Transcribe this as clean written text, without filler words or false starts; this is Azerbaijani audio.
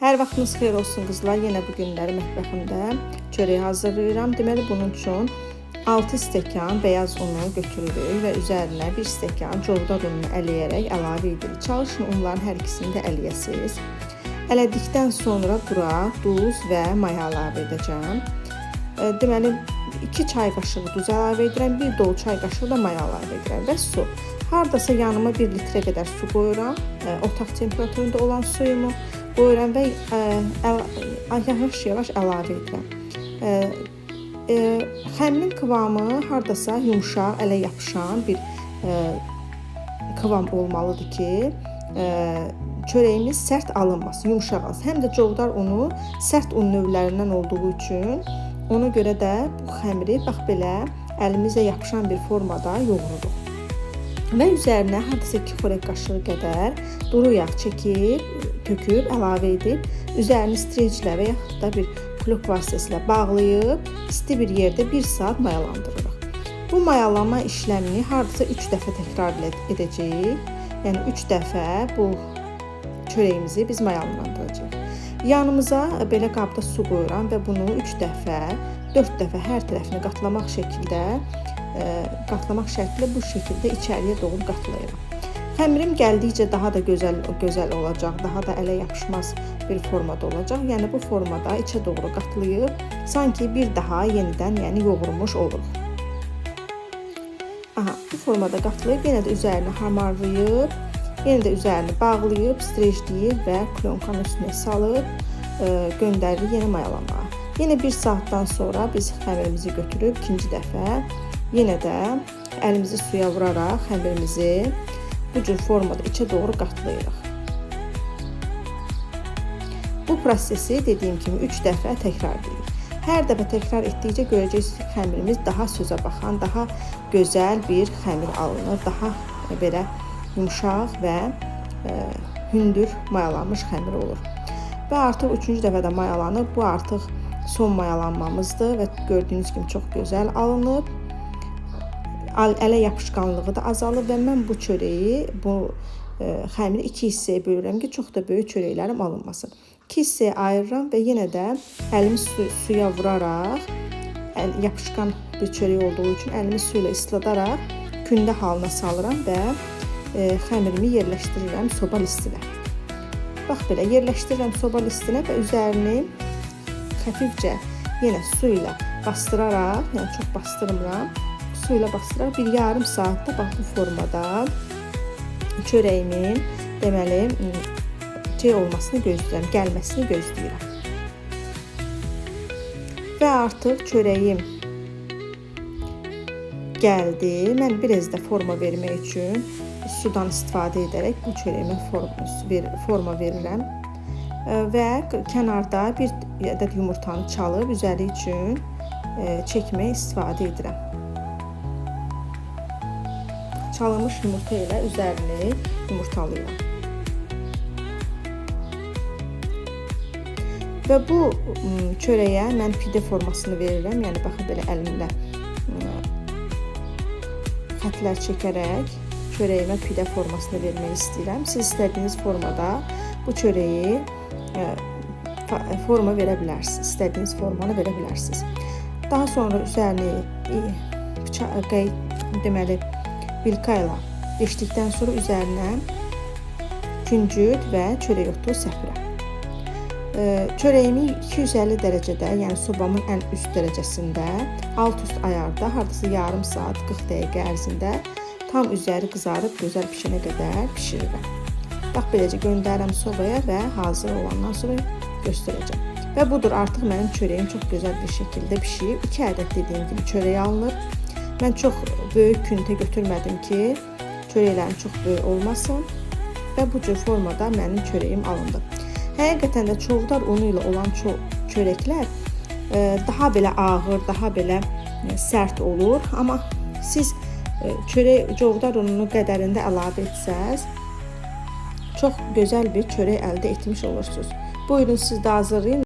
Hər vaxtınız xeyir olsun qızlar. Yenə bu günləri mətbəximdə çörək hazırlayıram. Deməli bunun üçün 6 stəkan beyaz unu götürürük və üzərinə 1 stəkan covdar ununu ələyərək əlavə edirik. Çalışın unların hər ikisini də ələyəsiniz. Ələdikdən sonra bura duz və maya əlavə edəcəm. Deməli 2 çay qaşığı duz əlavə edirəm, 1 dolu çay qaşığı da maya əlavə edirəm və su. Hardasa yanıma 1 litrə qədər su qoyuram. Otaq temperaturunda olan suyumu qoyuram və yavaş-yavaş əlavə edirəm. Xəmirin kıvamı hardasa yumşaq, ələ yapışan bir kıvam olmalıdır ki, çörəyimiz sərt alınmasın, yumşaq alsın. Həm də covdar unu sərt un növlərindən olduğu üçün ona görə də bu xəmiri bax belə əlimizlə yapışan bir formada yoğururuq. Və üzərinə hardasa 2 xörək qaşığı qədər duru yağ çəkib, töküb, əlavə edib, üzərini streçlə və yaxud da bir klok vasitəsilə bağlayıb, isti bir yerdə 1 saat mayalandırırıq. Bu mayalanma işləmini hardasa 3 dəfə təkrar edəcəyik. Yəni 3 dəfə bu çörəyimizi biz mayalandıracağıq. Yanımıza belə qabda su qoyuram və bunu 3 dəfə, 4 dəfə hər tərəfini qatlamaq şərtilə bu şəkildə içəriyə doğru qatlayıram. Xəmirim gəldikcə daha da gözəl olacaq, daha da ələ yapışmaz bir formada olacaq. Yəni bu formada içə doğru qatlayıb, sanki bir daha yenidən yoğurmuş oluruq. Bu formada qatlayıb, yenə də üzərini hamarlayıb, yenə də üzərini bağlayıb, streçləyib və klonkanın üstünə salıb göndəririk yenə mayalanmağa. Yenə 1 saatdan sonra biz xəmirimizi götürüb ikinci dəfə yenə də əlimizi suya vuraraq xəmirimizi bu cür formada içə doğru qatlayırıq. Bu prosesi dediyim kimi 3 dəfə təkrar edirik. Hər dəfə təkrar etdikcə görəcəksiniz ki, xəmirimiz daha sözə baxan, daha gözəl bir xəmir alınır, daha belə yumşaq və hündür mayalanmış xəmir olur. Və artıq 3-cü dəfədə mayalanıb, bu artıq son mayalanmamızdır və gördüyünüz kimi çox gözəl alınıb. Ələ yapışqanlığı da azalıb və mən bu çörəyi, bu xəmiri 2 hissəyə bölürəm ki, çox da böyük çörəklərim alınmasın. 2 hissəyə ayırıram və yenə də əlimi suya vuraraq, yapışqan bir çörək olduğu üçün əlimi suyla isladaraq kündə halına salıram və xəmirimi yerləşdirirəm soba listinə. Bax belə yerləşdirirəm soba listinə və üzərini xəfifcə yenə su ilə bastıraraq, yəni çox bastırmıram, su ilə bastıraraq bir yarım saatda bax bu formada çörəyimin deməli olmasını gözləyirəm, gəlməsini gözləyirəm. Və artıq çörəyim gəldi. Mən biraz da forma vermək üçün sudan istifadə edərək bu çörəyimə forma verirəm. Və kənarda bir ədəd yumurtanı çalıb üzəri üçün çəkməyə istifadə edirəm. Çalınmış yumurta ilə üzərini yumurtalayıram. Və bu çörəyə mən pide formasını verirəm. Yəni baxın belə əlimlə xətlər çəkərək çörəyimə pide formasını vermək istəyirəm. Siz istədiyiniz formada bu çörəyi forma verə bilərsiniz. İstədiyiniz formanı verə bilərsiniz. Daha sonra üzərini deməli vilka ilə deşdikdən sonra üzərinə küncüt və çörək otu səpirəm. Çörəyimi 250 dərəcədə, yəni sobamın ən üst dərəcəsində, alt-üst ayarda, hardasa yarım saat, 40 dəqiqə ərzində tam üzəri qızarıb gözəl pişənə qədər pişirirəm. Bax beləcə göndərirəm sobaya və hazır olandan sonra göstərəcəm. Və budur, artıq mənim çörəyim çox gözəl bir şəkildə pişib. 2 ədəd dediyim kimi çörək alınır. Mən çox böyük küntə götürmədim ki, çörəklərim çox böyük olmasın və bu cür formada mənim çörəyim alındı. Həqiqətən də covdar unu ilə olan çörəklər daha belə ağır, daha belə sərt olur. Amma siz çörək covdar ununu qədərində əlavə etsəz, çox gözəl bir çörək əldə etmiş olursunuz. Buyurun siz də hazırlayın.